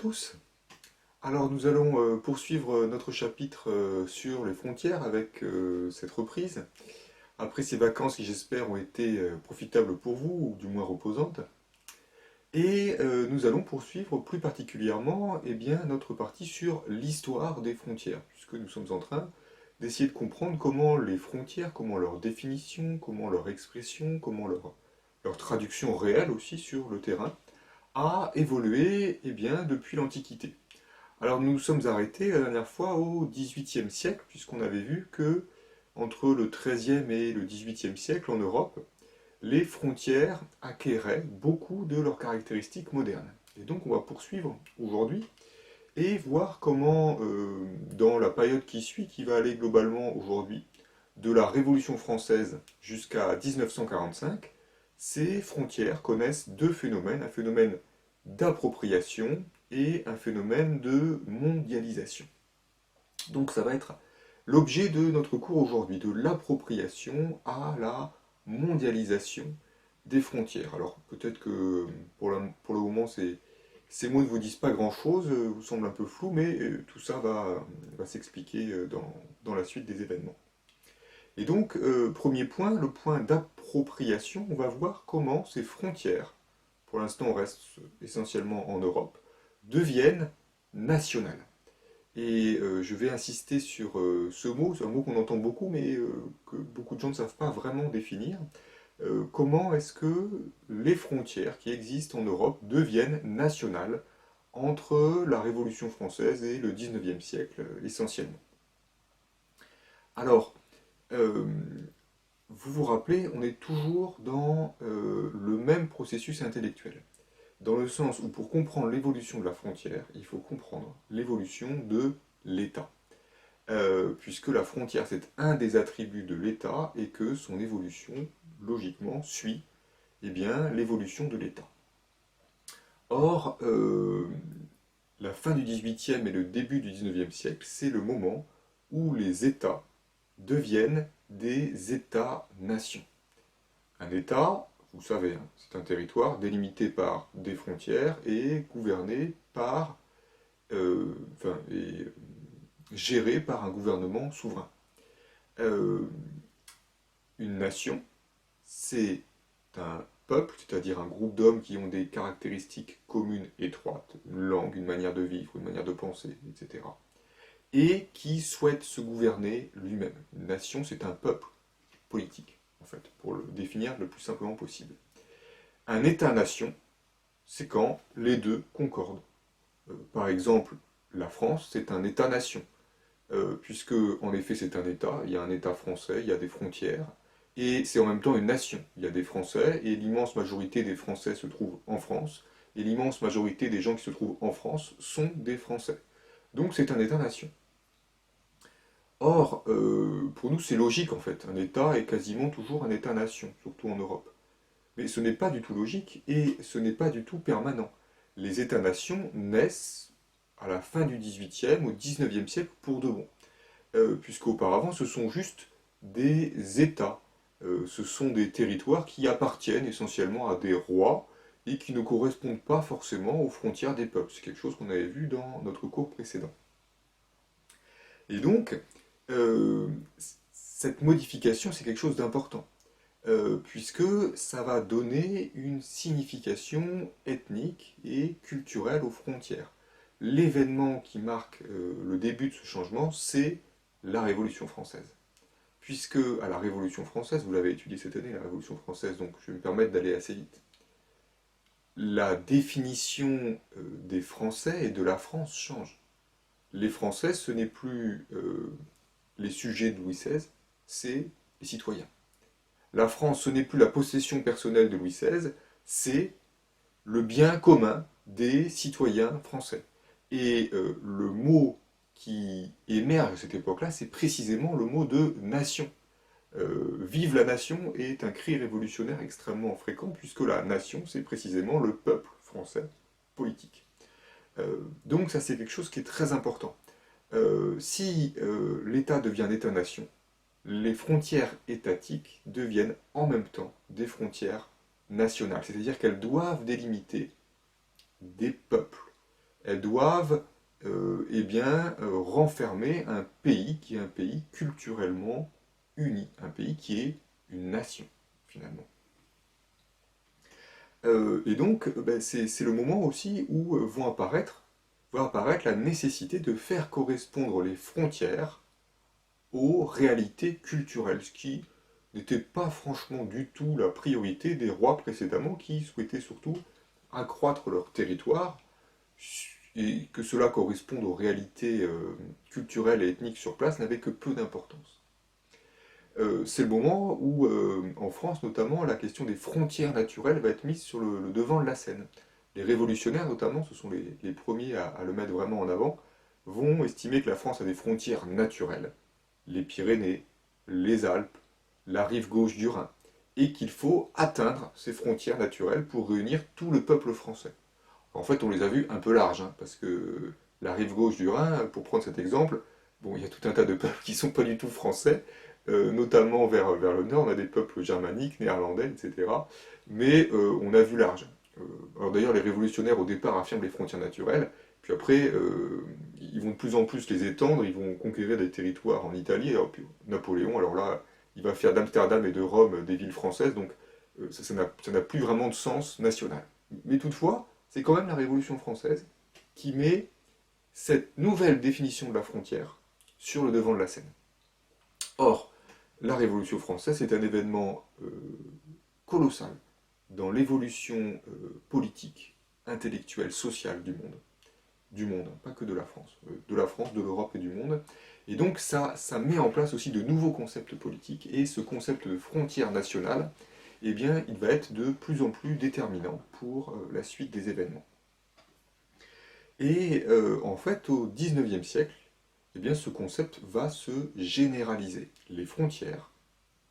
tous. Alors nous allons poursuivre notre chapitre sur les frontières avec cette reprise, après ces vacances qui j'espère ont été profitables pour vous, ou du moins reposantes. Et nous allons poursuivre plus particulièrement notre partie sur l'histoire des frontières, puisque nous sommes en train d'essayer de comprendre comment les frontières, comment leur définition, comment leur expression, comment leur traduction réelle aussi sur le terrain, a évolué depuis l'Antiquité. Alors nous nous sommes arrêtés la dernière fois au XVIIIe siècle, puisqu'on avait vu que entre le XIIIe et le XVIIIe siècle en Europe, les frontières acquéraient beaucoup de leurs caractéristiques modernes. Et donc on va poursuivre aujourd'hui et voir comment, dans la période qui suit, qui va aller globalement aujourd'hui, de la Révolution française jusqu'à 1945, ces frontières connaissent deux phénomènes, un phénomène d'appropriation et un phénomène de mondialisation. Donc ça va être l'objet de notre cours aujourd'hui, de l'appropriation à la mondialisation des frontières. Alors peut-être que pour le moment ces mots ne vous disent pas grand-chose, vous semblent un peu flous, mais tout ça va s'expliquer dans la suite des événements. Et donc, premier point, le point d'appropriation, on va voir comment ces frontières, pour l'instant on reste essentiellement en Europe, deviennent nationales. Et je vais insister sur ce mot, c'est un mot qu'on entend beaucoup, mais que beaucoup de gens ne savent pas vraiment définir. Comment est-ce que les frontières qui existent en Europe deviennent nationales entre la Révolution française et le XIXe siècle, essentiellement. Alors, euh, vous vous rappelez, on est toujours dans le même processus intellectuel. Dans le sens où pour comprendre l'évolution de la frontière, il faut comprendre l'évolution de l'État. Puisque la frontière, c'est un des attributs de l'État et que son évolution, logiquement, suit l'évolution de l'État. Or, la fin du XVIIIe et le début du XIXe siècle, c'est le moment où les États deviennent des États-nations. Un État, vous savez, hein, c'est un territoire délimité par des frontières et gouverné par, et géré par un gouvernement souverain. Euh, une nation, c'est un peuple, c'est-à-dire un groupe d'hommes qui ont des caractéristiques communes étroites, une langue, une manière de vivre, une manière de penser, etc. Et qui souhaite se gouverner lui-même. Une nation, c'est un peuple politique, en fait, pour le définir le plus simplement possible. Un État-nation, c'est quand les deux concordent. Par exemple, la France, c'est un État-nation, puisque en effet c'est un État, il y a un État français, il y a des frontières, et c'est en même temps une nation. Il y a des Français, et l'immense majorité des Français se trouvent en France, et l'immense majorité des gens qui se trouvent en France sont des Français. Donc c'est un État-nation. Or, pour nous c'est logique en fait, un État est quasiment toujours un État-nation, surtout en Europe. Mais ce n'est pas du tout logique et ce n'est pas du tout permanent. Les États-nations naissent à la fin du XVIIIe, au XIXe siècle pour de bon. Puisqu'auparavant, ce sont juste des États. Ce sont des territoires qui appartiennent essentiellement à des rois et qui ne correspondent pas forcément aux frontières des peuples. C'est quelque chose qu'on avait vu dans notre cours précédent. Et donc, euh, cette modification, c'est quelque chose d'important. Puisque ça va donner une signification ethnique et culturelle aux frontières. L'événement qui marque le début de ce changement, c'est la Révolution française. Puisque à la Révolution française, vous l'avez étudié cette année, la Révolution française, donc je vais me permettre d'aller assez vite, la définition des Français et de la France change. Les Français, ce n'est plus les sujets de Louis XVI, c'est les citoyens. La France, ce n'est plus la possession personnelle de Louis XVI, c'est le bien commun des citoyens français. Et le mot qui émerge à cette époque-là, c'est précisément le mot de nation. Vive la nation est un cri révolutionnaire extrêmement fréquent, puisque la nation, c'est précisément le peuple français politique. Donc ça, c'est quelque chose qui est très important. Si l'État devient État-nation, les frontières étatiques deviennent en même temps des frontières nationales, c'est-à-dire qu'elles doivent délimiter des peuples. elles doivent renfermer un pays qui est un pays culturellement uni, un pays qui est une nation, finalement. Et donc, c'est le moment aussi où va apparaître la nécessité de faire correspondre les frontières aux réalités culturelles, ce qui n'était pas franchement du tout la priorité des rois précédemment qui souhaitaient surtout accroître leur territoire et que cela corresponde aux réalités culturelles et ethniques sur place n'avait que peu d'importance. C'est le moment où, en France notamment, la question des frontières naturelles va être mise sur le devant de la scène. Les révolutionnaires notamment, ce sont les premiers à le mettre vraiment en avant, vont estimer que la France a des frontières naturelles, les Pyrénées, les Alpes, la rive gauche du Rhin, et qu'il faut atteindre ces frontières naturelles pour réunir tout le peuple français. En fait, on les a vus un peu larges, hein, parce que la rive gauche du Rhin, pour prendre cet exemple, bon, il y a tout un tas de peuples qui ne sont pas du tout français, notamment vers le nord, on a des peuples germaniques, néerlandais, etc. Mais on a vu large. Alors d'ailleurs, les révolutionnaires au départ affirment les frontières naturelles, puis après, ils vont de plus en plus les étendre, ils vont conquérir des territoires en Italie. Alors, puis, Napoléon, alors là, il va faire d'Amsterdam et de Rome des villes françaises, donc ça n'a plus vraiment de sens national. Mais toutefois, c'est quand même la Révolution française qui met cette nouvelle définition de la frontière sur le devant de la scène. Or, la Révolution française est un événement colossal dans l'évolution politique, intellectuelle, sociale du monde, pas que de la France, de l'Europe et du monde. Et donc ça met en place aussi de nouveaux concepts politiques, et ce concept de frontière nationale, eh bien, il va être de plus en plus déterminant pour la suite des événements. Et en fait, au XIXe siècle, eh bien, ce concept va se généraliser. Les frontières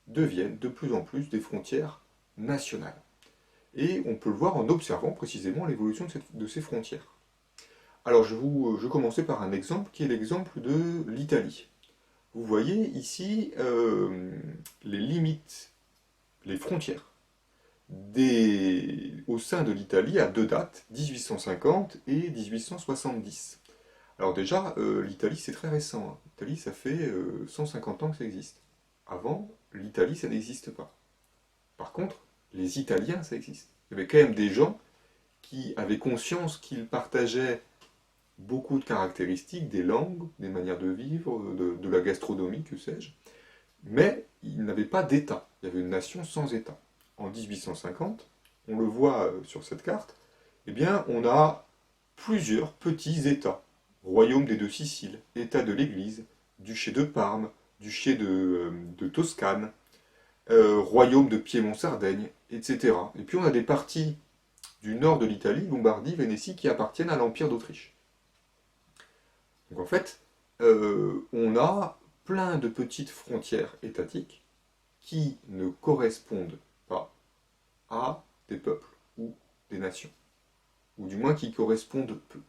deviennent de plus en plus des frontières nationales. Et on peut le voir en observant précisément l'évolution de ces frontières. Alors je commençais par un exemple qui est l'exemple de l'Italie. Vous voyez ici les limites, les frontières au sein de l'Italie à deux dates, 1850 et 1870. Alors déjà, l'Italie c'est très récent, hein. L'Italie ça fait 150 ans que ça existe. Avant, l'Italie ça n'existe pas. Par contre, les Italiens ça existe. Il y avait quand même des gens qui avaient conscience qu'ils partageaient beaucoup de caractéristiques, des langues, des manières de vivre, de la gastronomie, que sais-je, mais ils n'avaient pas d'État. Il y avait une nation sans État. En 1850, on le voit sur cette carte, eh bien, on a plusieurs petits États. Royaume des deux Siciles, État de l'Église, duché de Parme, duché de Toscane, royaume de Piémont-Sardaigne, etc. Et puis on a des parties du nord de l'Italie, Lombardie, Vénétie, qui appartiennent à l'Empire d'Autriche. Donc en fait, on a plein de petites frontières étatiques qui ne correspondent pas à des peuples ou des nations, ou du moins qui correspondent peu.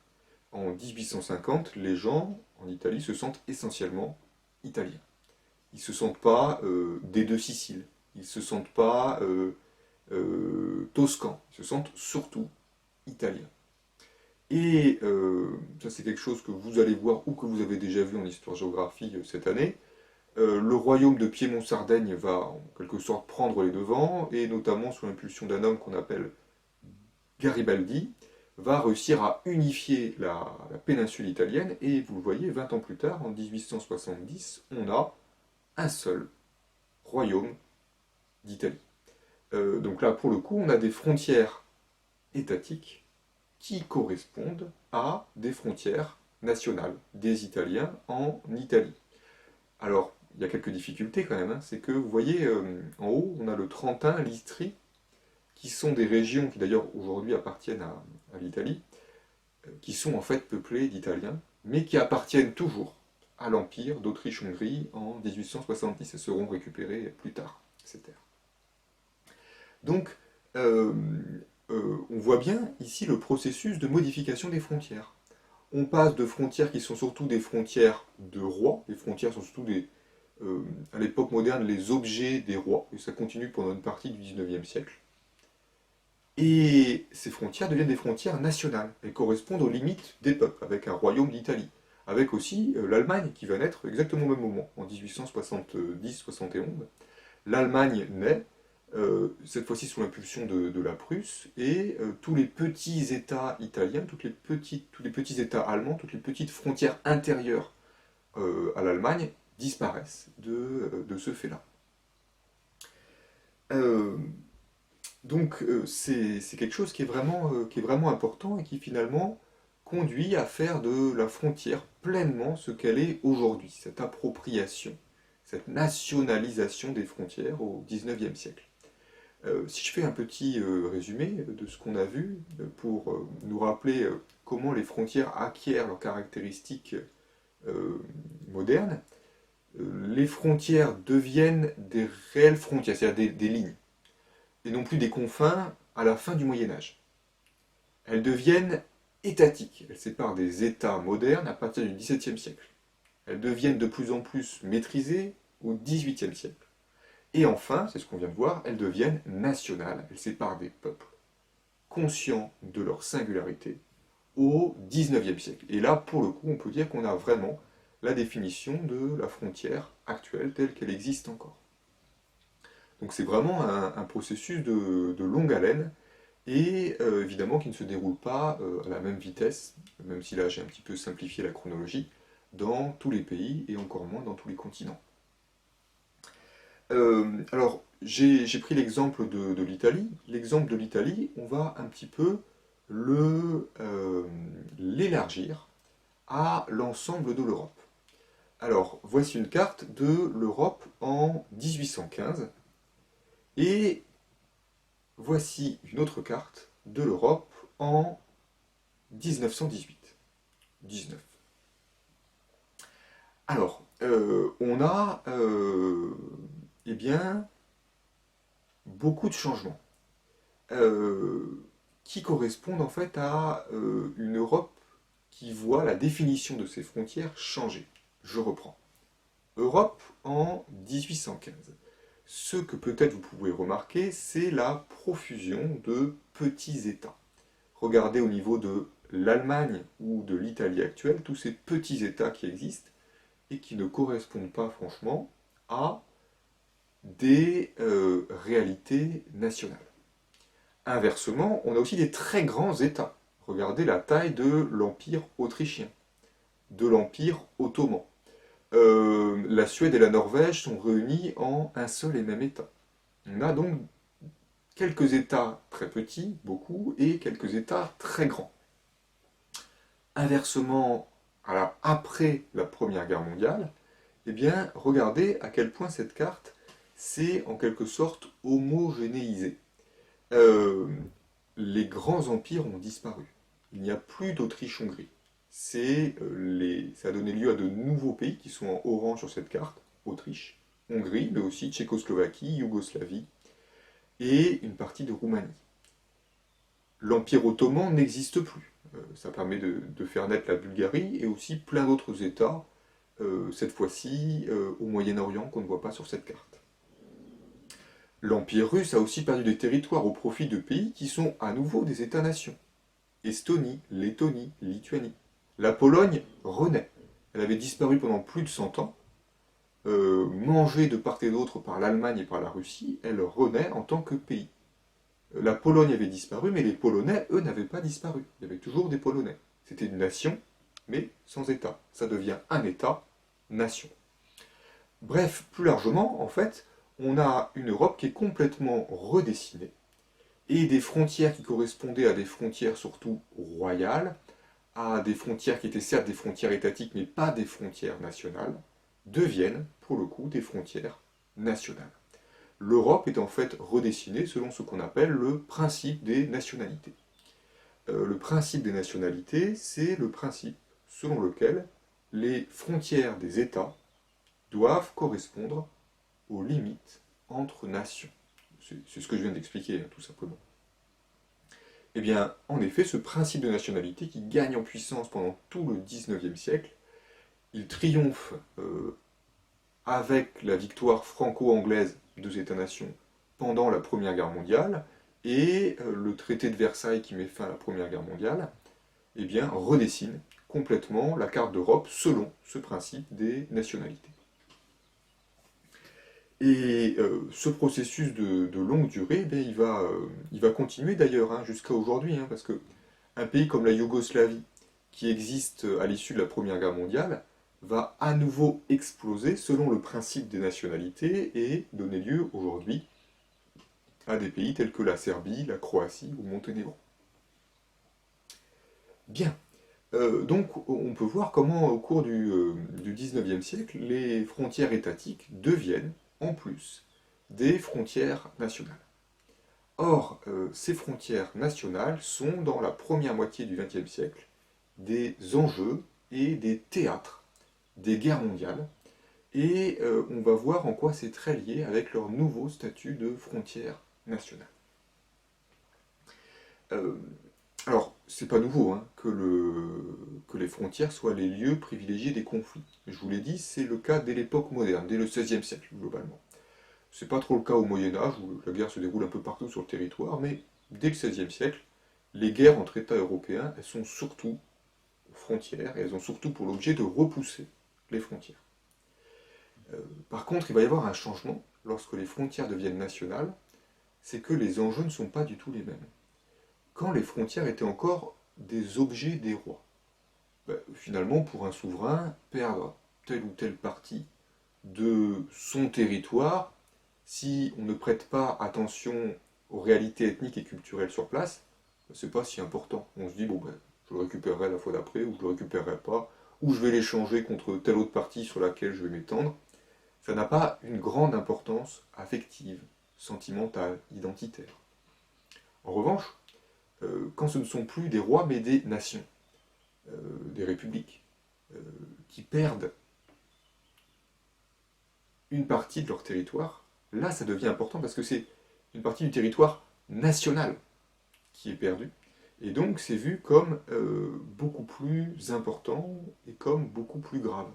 En 1850, les gens en Italie se sentent essentiellement italiens. Ils ne se sentent pas des deux Siciles, ils ne se sentent pas toscans, ils se sentent surtout italiens. Et ça c'est quelque chose que vous allez voir ou que vous avez déjà vu en histoire-géographie cette année. Le royaume de Piémont-Sardaigne va en quelque sorte prendre les devants, et notamment sous l'impulsion d'un homme qu'on appelle Garibaldi, va réussir à unifier la péninsule italienne, et vous le voyez, 20 ans plus tard, en 1870, on a un seul royaume d'Italie. Donc là, pour le coup, on a des frontières étatiques qui correspondent à des frontières nationales des Italiens en Italie. Alors, il y a quelques difficultés quand même, hein. C'est que vous voyez en haut, on a le Trentin, l'Istrie, qui sont des régions qui d'ailleurs aujourd'hui appartiennent à l'Italie, qui sont en fait peuplées d'Italiens, mais qui appartiennent toujours à l'Empire d'Autriche-Hongrie en 1870 et seront récupérées plus tard, ces terres. Donc, on voit bien ici le processus de modification des frontières. On passe de frontières qui sont surtout des frontières de rois, les frontières sont surtout à l'époque moderne les objets des rois, et ça continue pendant une partie du XIXe siècle. Et ces frontières deviennent des frontières nationales. Elles correspondent aux limites des peuples, avec un royaume d'Italie. Avec aussi l'Allemagne qui va naître exactement au même moment, en 1870-71. L'Allemagne naît, cette fois-ci sous l'impulsion de la Prusse, et tous les petits États italiens, tous les petits États allemands, toutes les petites frontières intérieures à l'Allemagne disparaissent de ce fait-là. Euh, donc c'est quelque chose qui est vraiment important et qui finalement conduit à faire de la frontière pleinement ce qu'elle est aujourd'hui, cette appropriation, cette nationalisation des frontières au XIXe siècle. Si je fais un petit résumé de ce qu'on a vu pour nous rappeler comment les frontières acquièrent leurs caractéristiques euh, modernes, les frontières deviennent des réelles frontières, c'est-à-dire des lignes, et non plus des confins à la fin du Moyen Âge. Elles deviennent étatiques, elles séparent des États modernes à partir du XVIIe siècle. Elles deviennent de plus en plus maîtrisées au XVIIIe siècle. Et enfin, c'est ce qu'on vient de voir, elles deviennent nationales, elles séparent des peuples, conscients de leur singularité, au XIXe siècle. Et là, pour le coup, on peut dire qu'on a vraiment la définition de la frontière actuelle telle qu'elle existe encore. Donc c'est vraiment un processus de longue haleine et évidemment qui ne se déroule pas à la même vitesse, même si là j'ai un petit peu simplifié la chronologie, dans tous les pays et encore moins dans tous les continents. Alors j'ai pris l'exemple de l'Italie. L'exemple de l'Italie, on va un petit peu l'élargir à l'ensemble de l'Europe. Alors voici une carte de l'Europe en 1815 et voici une autre carte de l'Europe en 1918. 19. Alors, on a eh bien, beaucoup de changements qui correspondent en fait à une Europe qui voit la définition de ses frontières changer. Je reprends. Europe en 1815. Ce que peut-être vous pouvez remarquer, c'est la profusion de petits États. Regardez au niveau de l'Allemagne ou de l'Italie actuelle, tous ces petits États qui existent et qui ne correspondent pas franchement à des réalités nationales. Inversement, on a aussi des très grands États. Regardez la taille de l'Empire autrichien, de l'Empire ottoman. La Suède et la Norvège sont réunis en un seul et même État. On a donc quelques États très petits, beaucoup, et quelques États très grands. Inversement, après la Première Guerre mondiale, eh bien, regardez à quel point cette carte s'est en quelque sorte homogénéisée. Euh, les grands empires ont disparu. Il n'y a plus d'Autriche-Hongrie. Ça a donné lieu à de nouveaux pays qui sont en orange sur cette carte. Autriche, Hongrie, mais aussi Tchécoslovaquie, Yougoslavie et une partie de Roumanie. L'Empire ottoman n'existe plus. Ça permet de faire naître la Bulgarie et aussi plein d'autres États, cette fois-ci au Moyen-Orient qu'on ne voit pas sur cette carte. L'Empire russe a aussi perdu des territoires au profit de pays qui sont à nouveau des États-nations. Estonie, Lettonie, Lituanie. La Pologne renaît. Elle avait disparu pendant plus de 100 ans, mangée de part et d'autre par l'Allemagne et par la Russie, elle renaît en tant que pays. La Pologne avait disparu, mais les Polonais, eux, n'avaient pas disparu. Il y avait toujours des Polonais. C'était une nation, mais sans État. Ça devient un État-nation. Bref, plus largement, en fait, on a une Europe qui est complètement redessinée, et des frontières qui correspondaient à des frontières surtout royales, à des frontières qui étaient certes des frontières étatiques, mais pas des frontières nationales, deviennent, pour le coup, des frontières nationales. L'Europe est en fait redessinée selon ce qu'on appelle le principe des nationalités. Le principe des nationalités, c'est le principe selon lequel les frontières des États doivent correspondre aux limites entre nations. C'est ce que je viens d'expliquer, tout simplement. Eh bien, en effet, ce principe de nationalité qui gagne en puissance pendant tout le XIXe siècle, il triomphe avec la victoire franco-anglaise des États-nations pendant la Première Guerre mondiale, Et le traité de Versailles qui met fin à la Première Guerre mondiale, eh bien, redessine complètement la carte d'Europe selon ce principe des nationalités. Et ce processus de longue durée, eh bien, il va continuer d'ailleurs hein, jusqu'à aujourd'hui, hein, parce que un pays comme la Yougoslavie, qui existe à l'issue de la Première Guerre mondiale, va à nouveau exploser selon le principe des nationalités et donner lieu aujourd'hui à des pays tels que la Serbie, la Croatie ou Monténégro. Bien. Donc on peut voir comment au cours du 19e siècle, les frontières étatiques deviennent en plus des frontières nationales. Or, ces frontières nationales sont dans la première moitié du XXe siècle des enjeux et des théâtres des guerres mondiales, et on va voir en quoi c'est très lié avec leur nouveau statut de frontière nationale. Euh, alors, c'est pas nouveau hein, que les frontières soient les lieux privilégiés des conflits. Je vous l'ai dit, c'est le cas dès l'époque moderne, dès le XVIe siècle globalement. C'est pas trop le cas au Moyen Âge, où la guerre se déroule un peu partout sur le territoire, mais dès le XVIe siècle, les guerres entre États européens, elles sont surtout frontières, et elles ont surtout pour l'objet de repousser les frontières. Par contre, il va y avoir un changement lorsque les frontières deviennent nationales, c'est que les enjeux ne sont pas du tout les mêmes. Quand les frontières étaient encore des objets des rois, finalement, pour un souverain, perdre telle ou telle partie de son territoire, si on ne prête pas attention aux réalités ethniques et culturelles sur place, c'est pas si important. On se dit, bon, je le récupérerai la fois d'après, ou je le récupérerai pas, ou je vais l'échanger contre telle autre partie sur laquelle je vais m'étendre. Ça n'a pas une grande importance affective, sentimentale, identitaire. En revanche, quand ce ne sont plus des rois mais des nations, des républiques, qui perdent une partie de leur territoire, là ça devient important parce que c'est une partie du territoire national qui est perdue. Et donc c'est vu comme beaucoup plus important et comme beaucoup plus grave.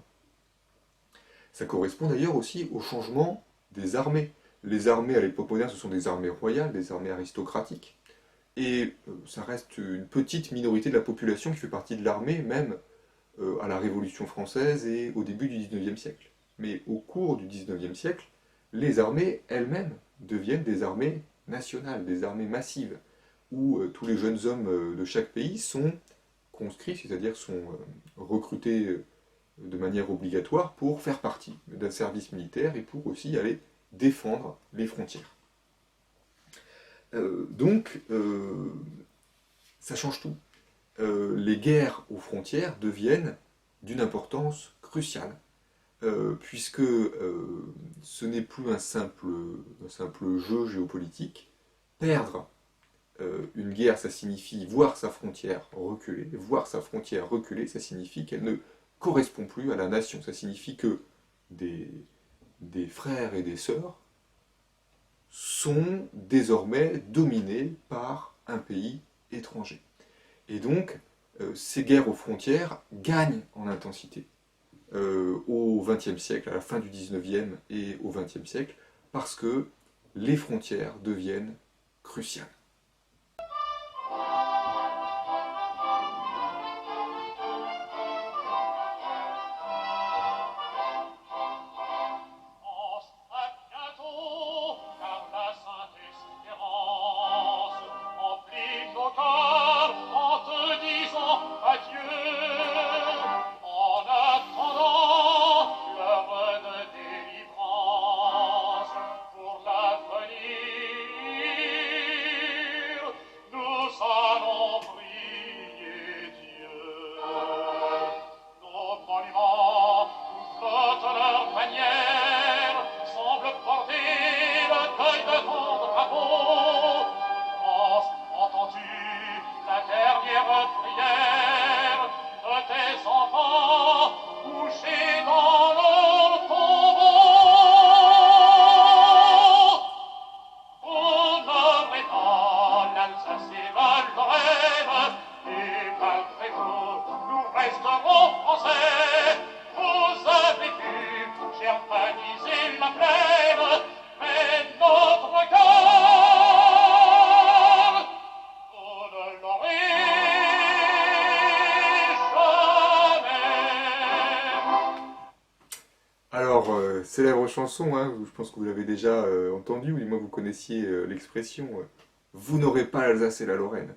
Ça correspond d'ailleurs aussi au changement des armées. Les armées à l'époque moderne, ce sont des armées royales, des armées aristocratiques. Et ça reste une petite minorité de la population qui fait partie de l'armée, même à la Révolution française et au début du XIXe siècle. Mais au cours du XIXe siècle, les armées elles-mêmes deviennent des armées nationales, des armées massives, où tous les jeunes hommes de chaque pays sont conscrits, c'est-à-dire sont recrutés de manière obligatoire pour faire partie d'un service militaire et pour aussi aller défendre les frontières. Donc, ça change tout. Les guerres aux frontières deviennent d'une importance cruciale, puisque ce n'est plus un simple jeu géopolitique. Perdre une guerre, ça signifie voir sa frontière reculer. Voir sa frontière reculer, ça signifie qu'elle ne correspond plus à la nation. Ça signifie que des frères et des sœurs sont désormais dominés par un pays étranger. Et donc, ces guerres aux frontières gagnent en intensité au XXe siècle, à la fin du XIXe et au XXe siècle, parce que les frontières deviennent cruciales. Germanisé la plaine, mais notre cœur Alors, célèbre chanson, hein, je pense que vous l'avez déjà entendue, ou du moins vous connaissiez l'expression Vous n'aurez pas l'Alsace et la Lorraine.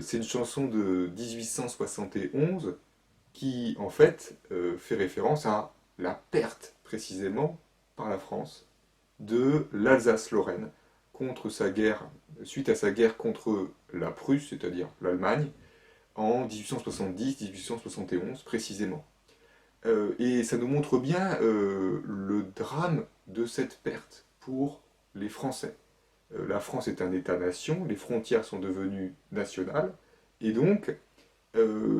C'est une chanson de 1871 qui, en fait, fait référence à la perte, précisément, par la France, de l'Alsace-Lorraine suite à sa guerre contre la Prusse, c'est-à-dire l'Allemagne, en 1870-1871 précisément. Et ça nous montre bien le drame de cette perte pour les Français. La France est un État-nation, les frontières sont devenues nationales, et donc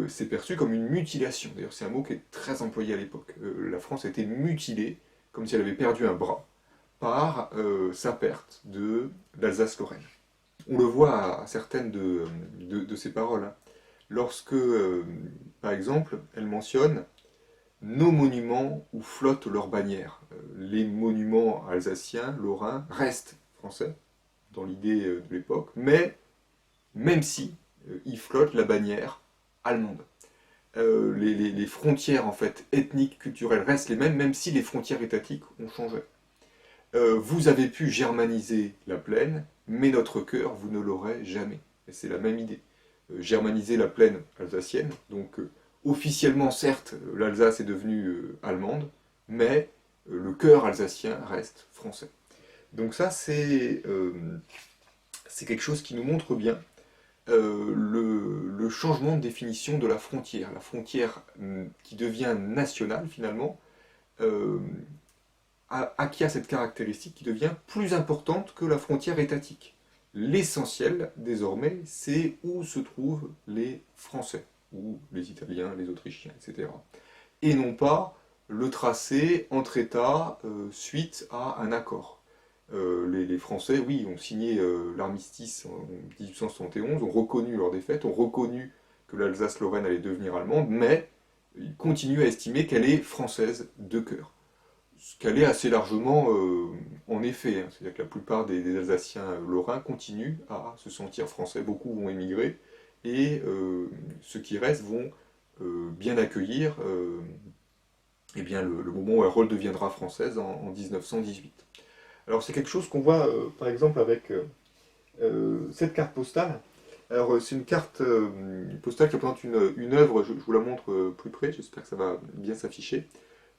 c'est perçu comme une mutilation. D'ailleurs, c'est un mot qui est très employé à l'époque. La France a été mutilée, comme si elle avait perdu un bras, par sa perte de l'Alsace-Lorraine. On le voit à certaines de ses paroles, hein. Lorsque, par exemple, elle mentionne nos monuments où flottent leurs bannières. Les monuments alsaciens, lorrains, restent français, dans l'idée de l'époque, mais même si ils flottent la bannière allemande. Les frontières en fait ethniques, culturelles restent les mêmes, même si les frontières étatiques ont changé. Vous avez pu germaniser la plaine, mais notre cœur, vous ne l'aurez jamais. Et c'est la même idée. Germaniser la plaine alsacienne, donc officiellement certes, l'Alsace est devenue allemande, mais le cœur alsacien reste français. Donc ça, c'est quelque chose qui nous montre bien le changement de définition de la frontière qui devient nationale finalement, euh, acquiert cette caractéristique qui devient plus importante que la frontière étatique. L'essentiel, désormais, c'est où se trouvent les Français, ou les Italiens, les Autrichiens, etc. Et non pas le tracé entre États suite à un accord. Les Français, oui, ont signé l'armistice en 1871, ont reconnu leur défaite, ont reconnu que l'Alsace-Lorraine allait devenir allemande, mais ils continuent à estimer qu'elle est française de cœur. Ce qu'elle est assez largement en effet, hein. C'est-à-dire que la plupart des Alsaciens lorrains continuent à se sentir français, beaucoup vont émigrer, et ceux qui restent vont bien accueillir eh bien, le moment où elle redeviendra française en 1918. Alors c'est quelque chose qu'on voit par exemple avec cette carte postale. Alors c'est une carte postale qui représente une œuvre, je vous la montre plus près, j'espère que ça va bien s'afficher,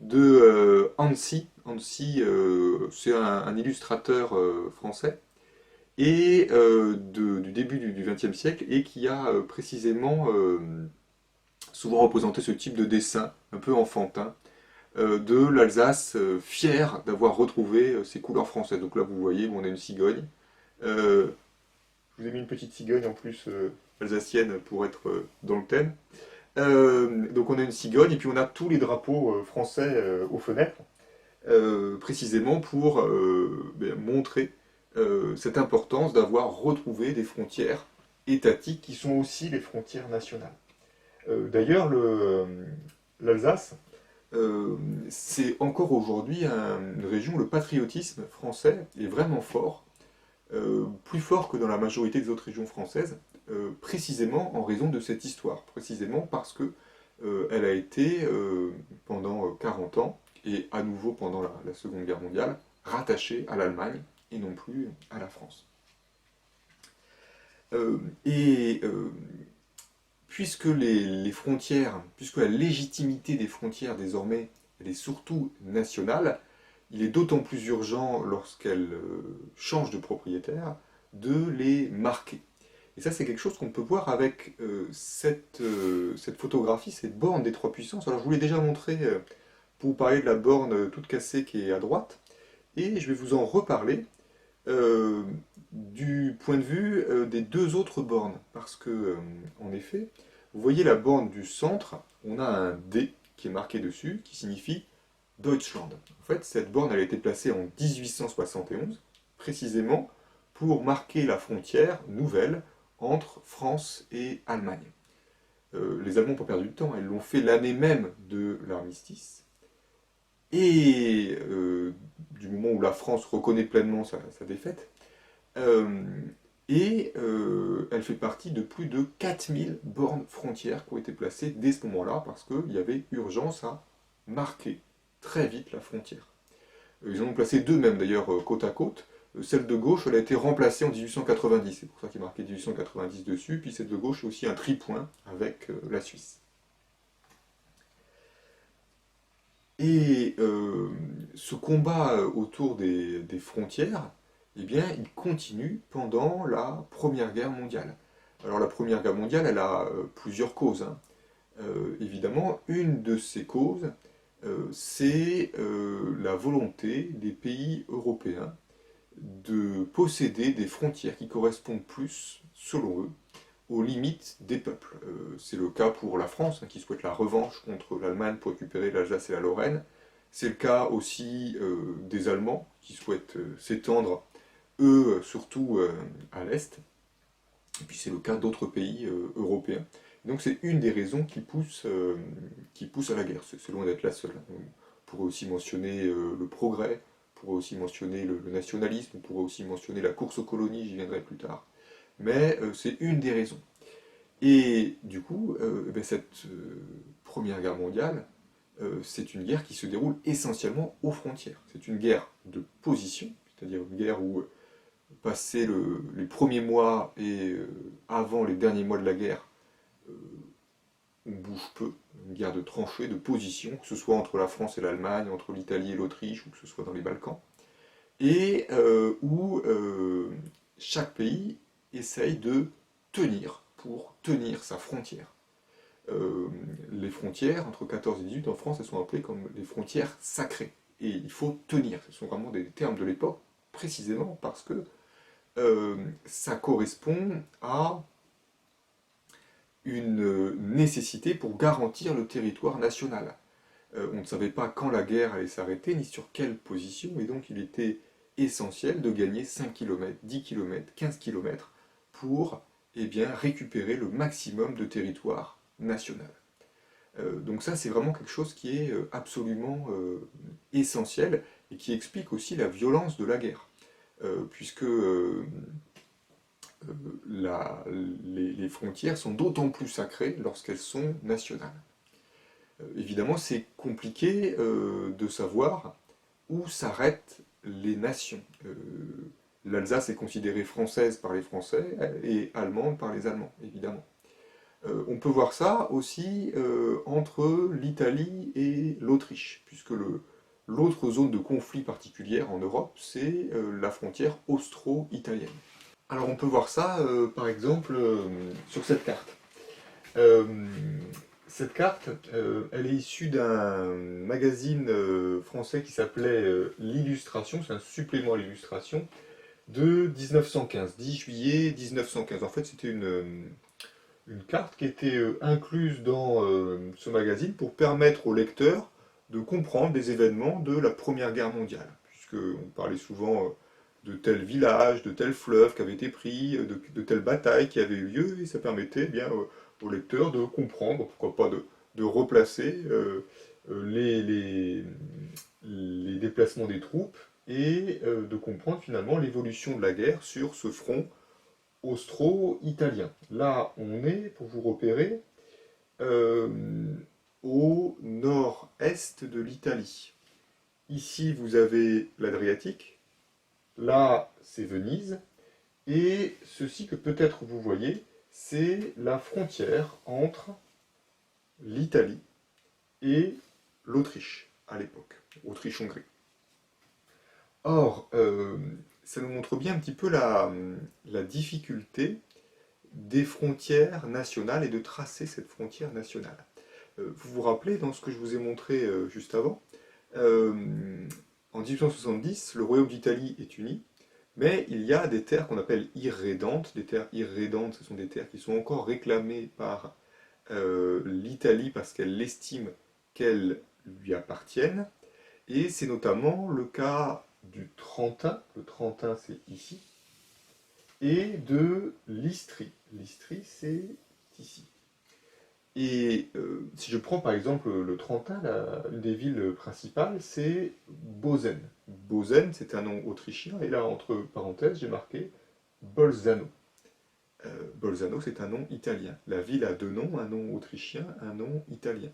de Annecy. Annecy, c'est un illustrateur français et du début du XXe siècle et qui a précisément souvent représenté ce type de dessin un peu enfantin de l'Alsace fière d'avoir retrouvé ses couleurs françaises. Donc là vous voyez, on a une cigogne. Euh, je vous ai mis une petite cigogne en plus alsacienne pour être dans le thème. Donc on a une cigogne et puis on a tous les drapeaux français aux fenêtres, précisément pour montrer cette importance d'avoir retrouvé des frontières étatiques qui sont aussi les frontières nationales. D'ailleurs, l'Alsace, c'est encore aujourd'hui une région où le patriotisme français est vraiment fort, plus fort que dans la majorité des autres régions françaises, précisément en raison de cette histoire, précisément parce que elle a été, pendant 40 ans, et à nouveau pendant la Seconde Guerre mondiale, rattachée à l'Allemagne et non plus à la France. Et puisque les frontières, puisque la légitimité des frontières désormais, elle est surtout nationale, il est d'autant plus urgent lorsqu'elles changent de propriétaire de les marquer. Et ça, c'est quelque chose qu'on peut voir avec cette photographie, cette borne des trois puissances. Alors, je vous l'ai déjà montré pour vous parler de la borne toute cassée qui est à droite, et je vais vous en reparler euh, du point de vue des deux autres bornes. Parce que, en effet, vous voyez la borne du centre, on a un D qui est marqué dessus, qui signifie Deutschland. En fait, cette borne elle a été placée en 1871, précisément pour marquer la frontière nouvelle entre France et Allemagne. Les Allemands n'ont pas perdu de temps, ils l'ont fait l'année même de l'armistice, et du moment où la France reconnaît pleinement sa défaite, euh, et elle fait partie de plus de 4000 bornes frontières qui ont été placées dès ce moment-là, parce qu'il y avait urgence à marquer très vite la frontière. Ils en ont placé deux même d'ailleurs côte à côte. Celle de gauche, elle a été remplacée en 1890, c'est pour ça qu'il est marqué 1890 dessus, puis celle de gauche est aussi un tripoint avec la Suisse. Et ce combat autour des frontières, eh bien, il continue pendant la Première Guerre mondiale. Alors la Première Guerre mondiale, elle a plusieurs causes, hein. Évidemment, une de ces causes, c'est la volonté des pays européens de posséder des frontières qui correspondent plus, selon eux, aux limites des peuples. C'est le cas pour la France, hein, qui souhaite la revanche contre l'Allemagne pour récupérer l'Alsace et la Lorraine. C'est le cas aussi des Allemands, qui souhaitent s'étendre, eux, surtout à l'Est. Et puis c'est le cas d'autres pays européens. Donc c'est une des raisons qui pousse à la guerre. C'est loin d'être la seule. On pourrait aussi mentionner le progrès, on pourrait aussi mentionner le nationalisme, on pourrait aussi mentionner la course aux colonies, j'y viendrai plus tard. Mais c'est une des raisons. Et du coup, cette Première Guerre mondiale, c'est une guerre qui se déroule essentiellement aux frontières. C'est une guerre de position, c'est-à-dire une guerre où, passé les premiers mois et avant les derniers mois de la guerre, euh, on bouge peu. Une guerre de tranchées, de position, que ce soit entre la France et l'Allemagne, entre l'Italie et l'Autriche, ou que ce soit dans les Balkans, et où chaque pays essaye de tenir pour tenir sa frontière. Les frontières entre 14 et 18 en France, elles sont appelées comme des frontières sacrées. Et il faut tenir. Ce sont vraiment des termes de l'époque, précisément parce que ça correspond à une nécessité pour garantir le territoire national. On ne savait pas quand la guerre allait s'arrêter, ni sur quelle position, et donc il était essentiel de gagner 5 km, 10 km, 15 km pour eh bien, récupérer le maximum de territoire national. Donc ça, c'est vraiment quelque chose qui est absolument essentiel et qui explique aussi la violence de la guerre. Puisque les frontières sont d'autant plus sacrées lorsqu'elles sont nationales. Évidemment, c'est compliqué de savoir où s'arrêtent les nations. L'Alsace est considérée française par les Français et allemande par les Allemands, évidemment. On peut voir ça aussi entre l'Italie et l'Autriche, puisque l'autre zone de conflit particulière en Europe, c'est la frontière austro-italienne. Alors on peut voir ça par exemple sur cette carte. Euh, cette carte, elle est issue d'un magazine français qui s'appelait L'Illustration, c'est un supplément à l'Illustration, de 1915, 10 juillet 1915. En fait, c'était une carte qui était incluse dans ce magazine pour permettre aux lecteurs de comprendre des événements de la Première Guerre mondiale, puisqu'on parlait souvent de tel village, de tel fleuve qui avait été pris, de telle bataille qui avait eu lieu, et ça permettait eh bien, aux lecteurs de comprendre, pourquoi pas de replacer les déplacements des troupes et de comprendre finalement l'évolution de la guerre sur ce front austro-italien. Là, on est, pour vous repérer, euh, au nord-est de l'Italie. Ici, vous avez l'Adriatique, là, c'est Venise, et ceci que peut-être vous voyez, c'est la frontière entre l'Italie et l'Autriche, à l'époque, Autriche-Hongrie. Or, ça nous montre bien un petit peu la difficulté des frontières nationales et de tracer cette frontière nationale. Vous vous rappelez, dans ce que je vous ai montré juste avant, en 1870, le royaume d'Italie est uni, mais il y a des terres qu'on appelle irrédentes. Des terres irrédentes, ce sont des terres qui sont encore réclamées par l'Italie parce qu'elle estime qu'elles lui appartiennent. Et c'est notamment le cas du Trentin, le Trentin c'est ici, et de l'Istrie. L'Istrie c'est ici. Et si je prends par exemple le Trentin, une des villes principales, c'est Bozen. Bozen, c'est un nom autrichien, et là, entre parenthèses, j'ai marqué Bolzano. Bolzano, c'est un nom italien. La ville a deux noms, un nom autrichien, un nom italien.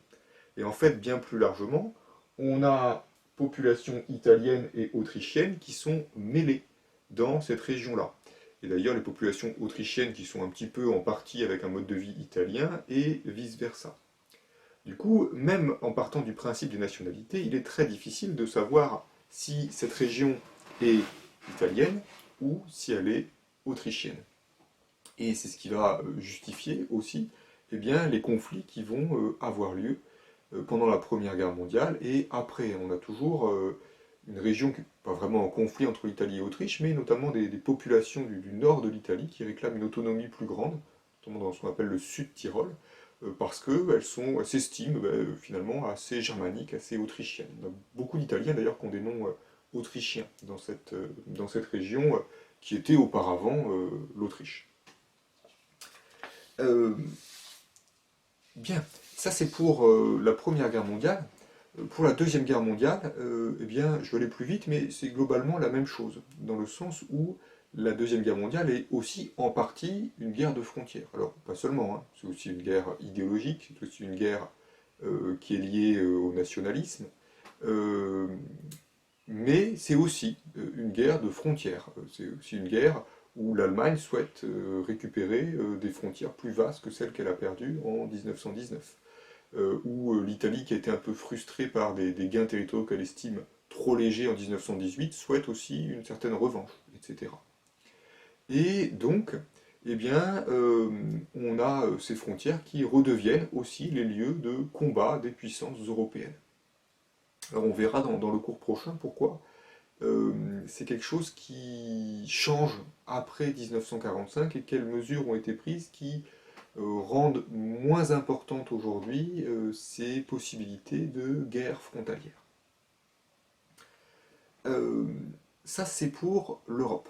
Et en fait, bien plus largement, on a populations italiennes et autrichiennes qui sont mêlées dans cette région-là. Et d'ailleurs, les populations autrichiennes qui sont un petit peu en partie avec un mode de vie italien et vice-versa. Du coup, même en partant du principe des nationalités, il est très difficile de savoir si cette région est italienne ou si elle est autrichienne. Et c'est ce qui va justifier aussi eh bien, les conflits qui vont avoir lieu pendant la Première Guerre mondiale et après. On a toujours une région qui n'est pas vraiment en conflit entre l'Italie et l'Autriche, mais notamment des populations du nord de l'Italie qui réclament une autonomie plus grande, notamment dans ce qu'on appelle le Sud-Tyrol, parce qu'elles s'estiment finalement assez germaniques, assez autrichiennes. On a beaucoup d'Italiens d'ailleurs qui ont des noms autrichiens dans cette région qui était auparavant l'Autriche. Euh, Bien, ça c'est pour la Première Guerre mondiale. Pour la Deuxième Guerre mondiale, eh bien, je vais aller plus vite, mais c'est globalement la même chose, dans le sens où la Deuxième Guerre mondiale est aussi en partie une guerre de frontières. Alors, pas seulement, hein, c'est aussi une guerre idéologique, c'est aussi une guerre qui est liée au nationalisme, euh, mais c'est aussi une guerre de frontières. C'est aussi une guerre où l'Allemagne souhaite récupérer des frontières plus vastes que celles qu'elle a perdues en 1919. Où l'Italie, qui a été un peu frustrée par des gains territoriaux qu'elle estime trop légers en 1918, souhaite aussi une certaine revanche, etc. Et donc, eh bien, on a ces frontières qui redeviennent aussi les lieux de combat des puissances européennes. Alors on verra dans le cours prochain pourquoi c'est quelque chose qui change après 1945 et quelles mesures ont été prises qui rendent moins importantes aujourd'hui ces possibilités de guerre frontalière. Euh, Ça, c'est pour l'Europe.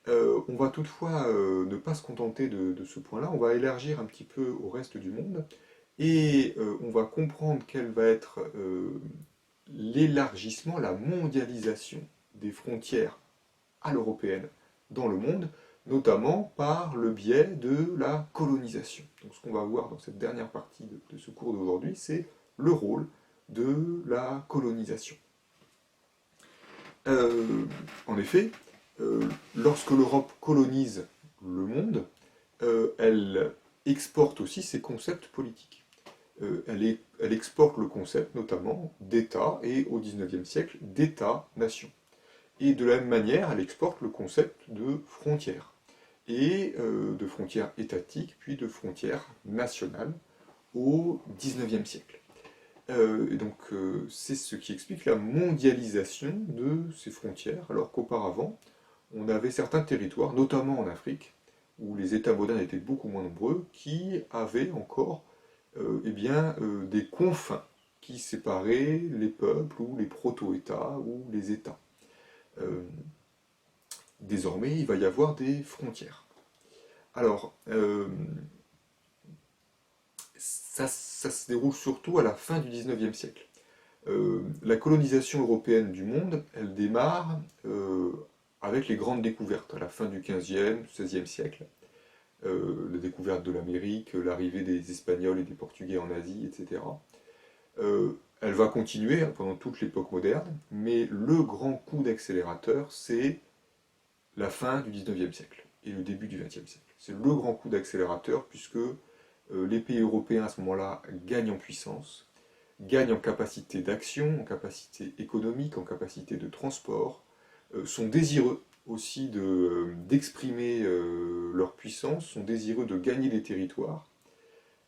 On va toutefois ne pas se contenter de ce point-là, on va élargir un petit peu au reste du monde et on va comprendre quel va être l'élargissement, la mondialisation des frontières à l'européenne dans le monde, notamment par le biais de la colonisation. Donc ce qu'on va voir dans cette dernière partie de ce cours d'aujourd'hui, c'est le rôle de la colonisation. Euh, En effet, lorsque l'Europe colonise le monde, elle exporte aussi ses concepts politiques. Elle exporte le concept notamment d'État et au XIXe siècle d'État-nation. Et de la même manière, elle exporte le concept de frontières, et de frontières étatiques, puis de frontières nationales au XIXe siècle. Et donc c'est ce qui explique la mondialisation de ces frontières, alors qu'auparavant, on avait certains territoires, notamment en Afrique, où les États modernes étaient beaucoup moins nombreux, qui avaient encore eh bien, des confins qui séparaient les peuples ou les proto-États ou les États. Euh, Désormais, il va y avoir des frontières. Alors, ça se déroule surtout à la fin du XIXe siècle. La colonisation européenne du monde, elle démarre avec les grandes découvertes, à la fin du XVe, XVIe siècle. La découverte de l'Amérique, l'arrivée des Espagnols et des Portugais en Asie, etc. Elle va continuer pendant toute l'époque moderne, mais le grand coup d'accélérateur, c'est la fin du XIXe siècle et le début du XXe siècle. C'est le grand coup d'accélérateur puisque les pays européens à ce moment-là gagnent en puissance, gagnent en capacité d'action, en capacité économique, en capacité de transport, sont désireux aussi d'exprimer leur puissance, sont désireux de gagner des territoires,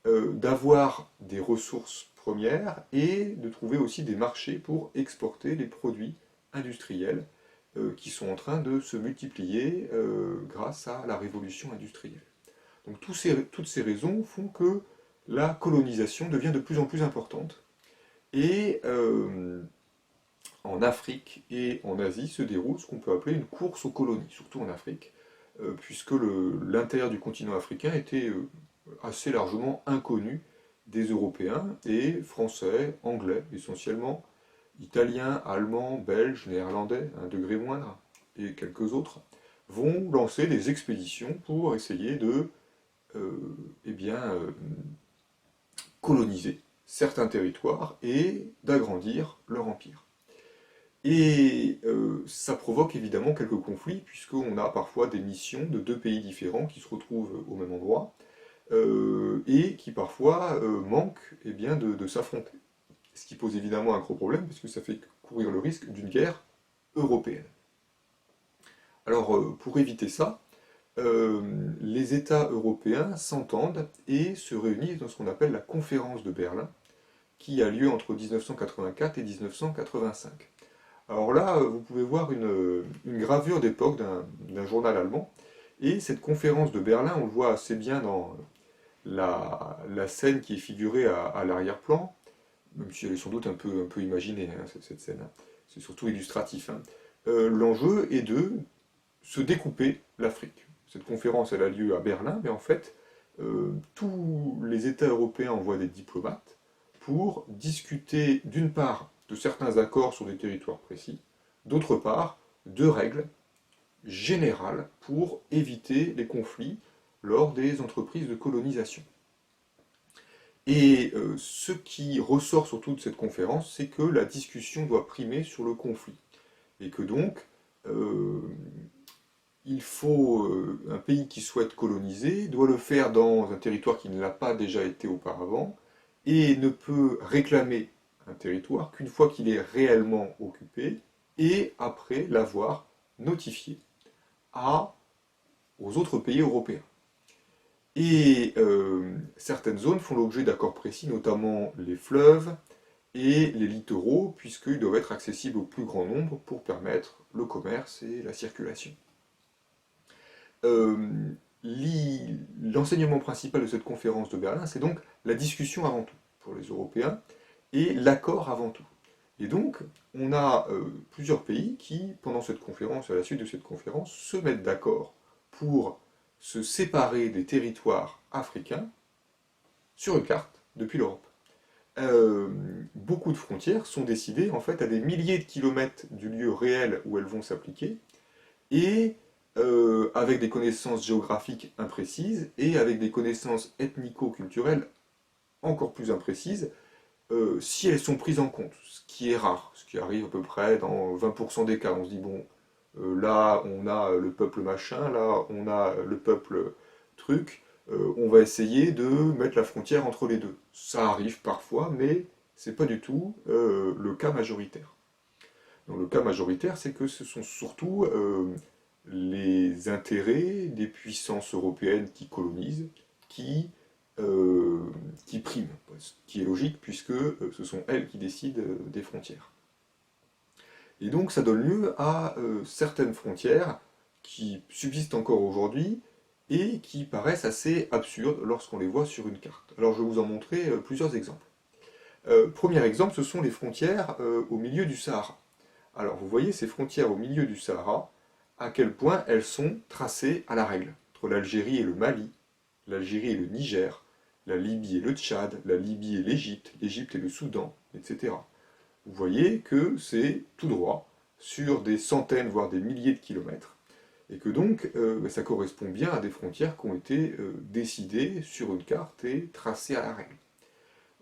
d'avoir des ressources premières et de trouver aussi des marchés pour exporter les produits industriels qui sont en train de se multiplier grâce à la révolution industrielle. Donc toutes ces raisons font que la colonisation devient de plus en plus importante. Et en Afrique et en Asie se déroule ce qu'on peut appeler une course aux colonies, surtout en Afrique, puisque l'intérieur du continent africain était assez largement inconnu des Européens et Français, Anglais essentiellement, Italiens, Allemands, Belges, Néerlandais, à un degré moindre, et quelques autres, vont lancer des expéditions pour essayer de eh bien, coloniser certains territoires et d'agrandir leur empire. Et ça provoque évidemment quelques conflits, puisqu'on a parfois des missions de deux pays différents qui se retrouvent au même endroit, et qui parfois manquent eh bien, de s'affronter. Ce qui pose évidemment un gros problème, parce que ça fait courir le risque d'une guerre européenne. Alors pour éviter ça, les États européens s'entendent et se réunissent dans ce qu'on appelle la conférence de Berlin, qui a lieu entre 1984 et 1985. Alors là, vous pouvez voir une gravure d'époque d'un journal allemand, et cette conférence de Berlin, on le voit assez bien dans la scène qui est figurée à l'arrière-plan, même si elle est sans doute un peu imaginée, hein, cette scène. Hein. C'est surtout illustratif. Hein. L'enjeu est de se découper l'Afrique. Cette conférence, elle a lieu à Berlin, mais en fait, tous les États européens envoient des diplomates pour discuter, d'une part, de certains accords sur des territoires précis, d'autre part, de règles générales pour éviter les conflits lors des entreprises de colonisation. Et ce qui ressort surtout de cette conférence, c'est que la discussion doit primer sur le conflit. Et que donc, euh, il faut un pays qui souhaite coloniser doit le faire dans un territoire qui ne l'a pas déjà été auparavant et ne peut réclamer un territoire qu'une fois qu'il est réellement occupé et après l'avoir notifié aux autres pays européens. Et certaines zones font l'objet d'accords précis, notamment les fleuves et les littoraux, puisqu'ils doivent être accessibles au plus grand nombre pour permettre le commerce et la circulation. Euh, L'enseignement principal de cette conférence de Berlin, c'est donc la discussion avant tout pour les Européens et l'accord avant tout. Et donc, on a plusieurs pays qui, pendant cette conférence, à la suite de cette conférence, se mettent d'accord pour se séparer des territoires africains sur une carte depuis l'Europe. Beaucoup de frontières sont décidées en fait à des milliers de kilomètres du lieu réel où elles vont s'appliquer, et avec des connaissances géographiques imprécises et avec des connaissances ethnico-culturelles encore plus imprécises, si elles sont prises en compte, ce qui est rare, ce qui arrive à peu près dans 20% des cas. On se dit, bon, là on a le peuple machin, là on a le peuple truc, on va essayer de mettre la frontière entre les deux. Ça arrive parfois, mais c'est pas du tout le cas majoritaire. Donc le cas majoritaire, c'est que ce sont surtout les intérêts des puissances européennes qui colonisent, qui, euh, qui priment, ce qui est logique puisque ce sont elles qui décident des frontières. Et donc ça donne lieu à certaines frontières qui subsistent encore aujourd'hui et qui paraissent assez absurdes lorsqu'on les voit sur une carte. Alors je vais vous en montrer plusieurs exemples. Premier exemple, ce sont les frontières au milieu du Sahara. Alors vous voyez ces frontières au milieu du Sahara, à quel point elles sont tracées à la règle, entre l'Algérie et le Mali, l'Algérie et le Niger, la Libye et le Tchad, la Libye et l'Égypte et le Soudan, etc. Vous voyez que c'est tout droit, sur des centaines, voire des milliers de kilomètres, et que donc ça correspond bien à des frontières qui ont été décidées sur une carte et tracées à la règle.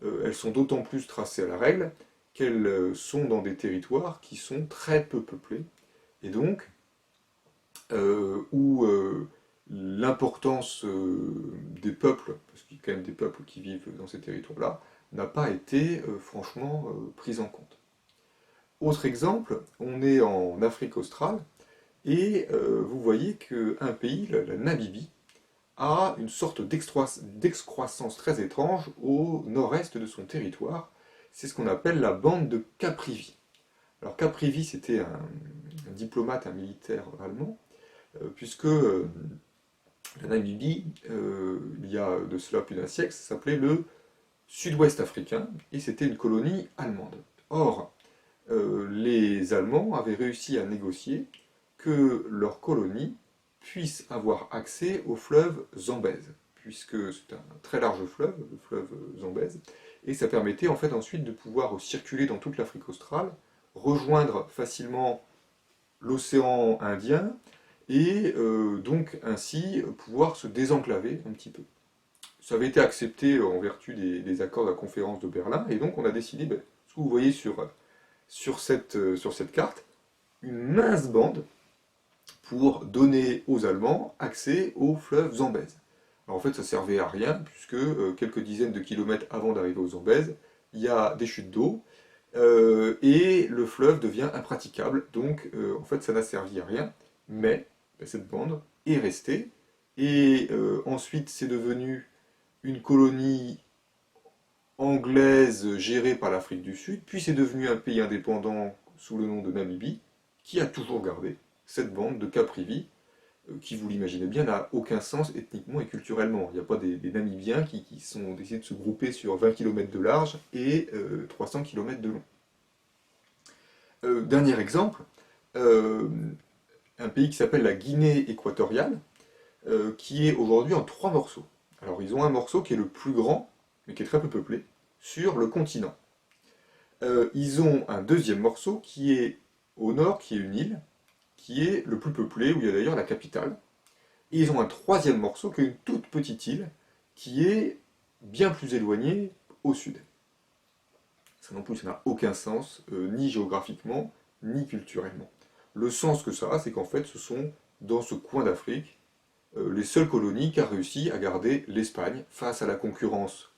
Elles sont d'autant plus tracées à la règle qu'elles sont dans des territoires qui sont très peu peuplés, et donc où l'importance des peuples, parce qu'il y a quand même des peuples qui vivent dans ces territoires-là, n'a pas été franchement prise en compte. Autre exemple, on est en Afrique australe, et vous voyez qu'un pays, la Namibie, a une sorte d'excroissance très étrange au nord-est de son territoire. C'est ce qu'on appelle la bande de Caprivi. Alors Caprivi, c'était un diplomate, un militaire allemand, puisque la Namibie, il y a de cela plus d'un siècle, ça s'appelait le Sud-Ouest africain, et c'était une colonie allemande. Or, les Allemands avaient réussi à négocier que leur colonie puisse avoir accès au fleuve Zambèze, puisque c'est un très large fleuve, le fleuve Zambèze, et ça permettait en fait ensuite de pouvoir circuler dans toute l'Afrique australe, rejoindre facilement l'océan Indien, et donc ainsi pouvoir se désenclaver un petit peu. ça avait été accepté en vertu des accords de la conférence de Berlin, et donc on a décidé, ben, ce que vous voyez sur cette carte, une mince bande pour donner aux Allemands accès au fleuve Zambèze. Alors en fait, ça servait à rien, puisque quelques dizaines de kilomètres avant d'arriver au Zambèze, il y a des chutes d'eau, et le fleuve devient impraticable, donc en fait ça n'a servi à rien, mais ben, cette bande est restée, et ensuite c'est devenu une colonie anglaise gérée par l'Afrique du Sud, puis c'est devenu un pays indépendant sous le nom de Namibie, qui a toujours gardé cette bande de Caprivi, qui, vous l'imaginez bien, n'a aucun sens ethniquement et culturellement. Il n'y a pas des Namibiens qui sont décidés de se grouper sur 20 km de large et 300 km de long. Dernier exemple, euh, un pays qui s'appelle la Guinée équatoriale, qui est aujourd'hui en trois morceaux. Alors ils ont un morceau qui est le plus grand, mais qui est très peu peuplé, sur le continent. Ils ont un deuxième morceau qui est au nord, qui est une île, qui est le plus peuplé, où il y a d'ailleurs la capitale. Et ils ont un troisième morceau qui est une toute petite île, qui est bien plus éloignée au sud. Ça non plus, ça n'a aucun sens, ni géographiquement, ni culturellement. Le sens que ça a, c'est qu'en fait, ce sont, dans ce coin d'Afrique, les seules colonies qui a réussi à garder l'Espagne face à la concurrence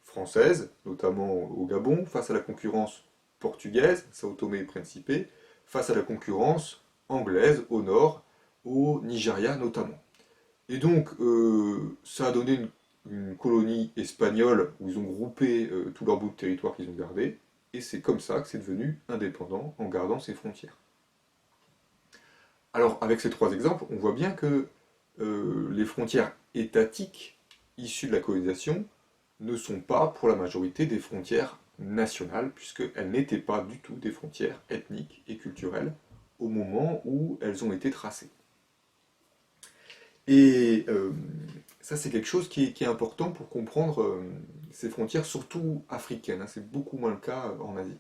française, notamment au Gabon, face à la concurrence portugaise, Sao Tomé et Principe, face à la concurrence anglaise au nord, au Nigeria notamment. Et donc, ça a donné une colonie espagnole où ils ont groupé tous leurs bouts de territoire qu'ils ont gardés, et c'est comme ça que c'est devenu indépendant en gardant ses frontières. Alors, avec ces trois exemples, on voit bien que les frontières étatiques issues de la colonisation ne sont pas, pour la majorité, des frontières nationales, puisqu'elles n'étaient pas du tout des frontières ethniques et culturelles au moment où elles ont été tracées. Et ça, c'est quelque chose qui est important pour comprendre ces frontières, surtout africaines, hein. C'est beaucoup moins le cas en Asie.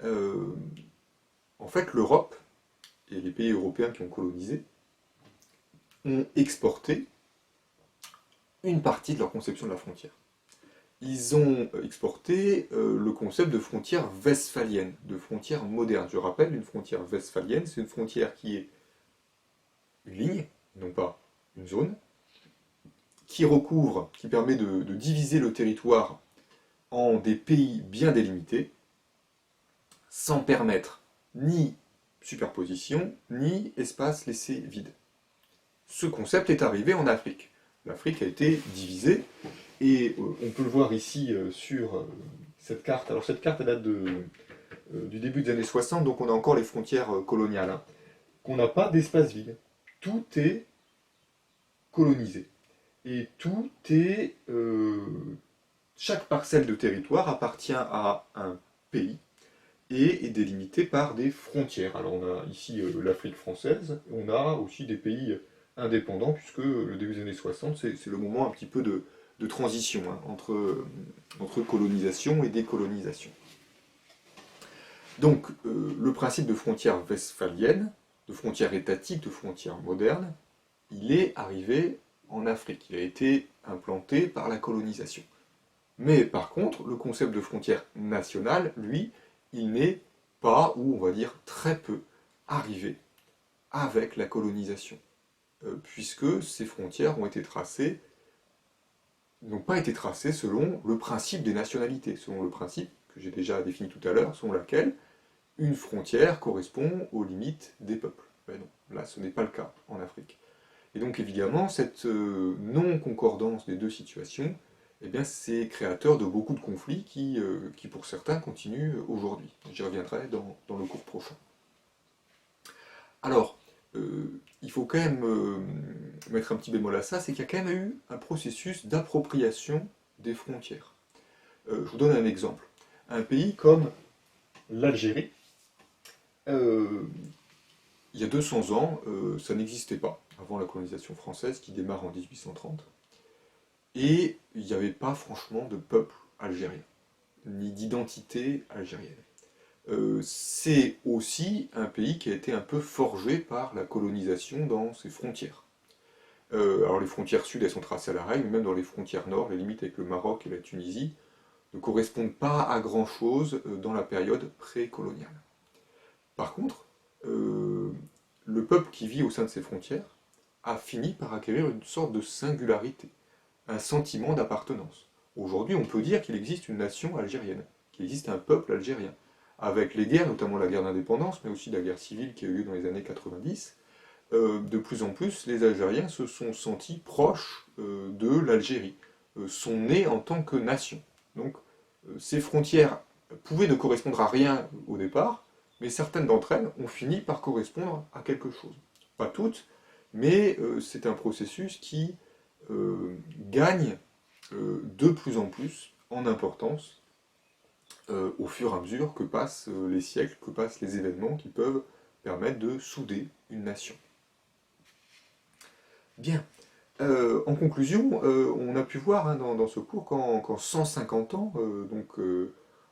Euh, En fait, l'Europe et les pays européens qui ont colonisé ont exporté une partie de leur conception de la frontière. Ils ont exporté le concept de frontière westphalienne, de frontière moderne. Je rappelle, une frontière westphalienne, c'est une frontière qui est une ligne, non pas une zone, qui recouvre, qui permet de diviser le territoire en des pays bien délimités, sans permettre ni superposition, ni espace laissé vide. Ce concept est arrivé en Afrique. L'Afrique a été divisée, et on peut le voir ici sur cette carte. Alors cette carte elle date du début des années 60, donc on a encore les frontières coloniales, hein, qu'on n'a pas d'espace vide. Tout est colonisé. Et tout est... chaque parcelle de territoire appartient à un pays et est délimitée par des frontières. Alors on a ici l'Afrique française, on a aussi des pays indépendants, puisque le début des années 60, c'est le moment un petit peu de transition, hein, entre colonisation et décolonisation. Donc le principe de frontière westphalienne, de frontière étatique, de frontière moderne, il est arrivé en Afrique, il a été implanté par la colonisation. Mais par contre, le concept de frontière nationale, lui, il n'est pas, ou on va dire très peu, arrivé avec la colonisation, puisque ces frontières ont été tracées, n'ont pas été tracées selon le principe des nationalités, selon le principe que j'ai déjà défini tout à l'heure, selon laquelle une frontière correspond aux limites des peuples. Mais non, là ce n'est pas le cas en Afrique. Et donc évidemment, cette non-concordance des deux situations, eh bien, c'est créateur de beaucoup de conflits qui pour certains, continuent aujourd'hui. J'y reviendrai dans le cours prochain. Alors, il faut quand même mettre un petit bémol à ça, c'est qu'il y a quand même eu un processus d'appropriation des frontières. Je vous donne un exemple. Un pays comme l'Algérie, il y a 200 ans, ça n'existait pas, avant la colonisation française qui démarre en 1830. Et il n'y avait pas franchement de peuple algérien, ni d'identité algérienne. C'est aussi un pays qui a été un peu forgé par la colonisation dans ses frontières. Alors les frontières sud, elles sont tracées à la règle, mais même dans les frontières nord, les limites avec le Maroc et la Tunisie ne correspondent pas à grand-chose dans la période précoloniale. Par contre, le peuple qui vit au sein de ces frontières a fini par acquérir une sorte de singularité, un sentiment d'appartenance. Aujourd'hui, on peut dire qu'il existe une nation algérienne, qu'il existe un peuple algérien, avec les guerres, notamment la guerre d'indépendance, mais aussi la guerre civile qui a eu lieu dans les années 90. De plus en plus, les Algériens se sont sentis proches de l'Algérie, sont nés en tant que nation. Donc, ces frontières pouvaient ne correspondre à rien au départ, mais certaines d'entre elles ont fini par correspondre à quelque chose. Pas toutes, mais c'est un processus qui gagne de plus en plus en importance au fur et à mesure que passent les siècles, que passent les événements qui peuvent permettre de souder une nation. Bien. En conclusion, on a pu voir hein, dans ce cours qu'en 150 ans,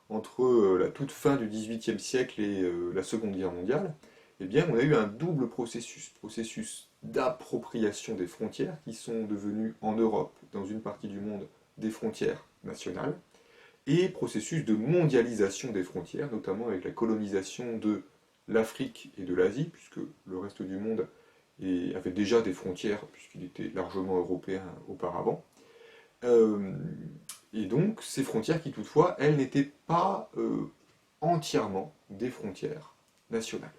entre la toute fin du XVIIIe siècle et la Seconde Guerre mondiale, eh bien, on a eu un double processus d'appropriation des frontières qui sont devenues en Europe, dans une partie du monde, des frontières nationales, et processus de mondialisation des frontières, notamment avec la colonisation de l'Afrique et de l'Asie, puisque le reste du monde avait déjà des frontières, puisqu'il était largement européen auparavant. Et donc, ces frontières qui, toutefois, elles n'étaient pas entièrement des frontières nationales.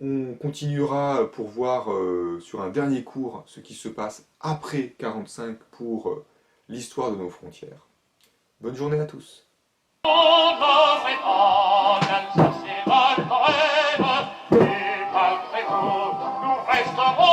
On continuera pour voir sur un dernier cours ce qui se passe après 1945 pour l'histoire de nos frontières. Bonne journée à tous. Nous resterons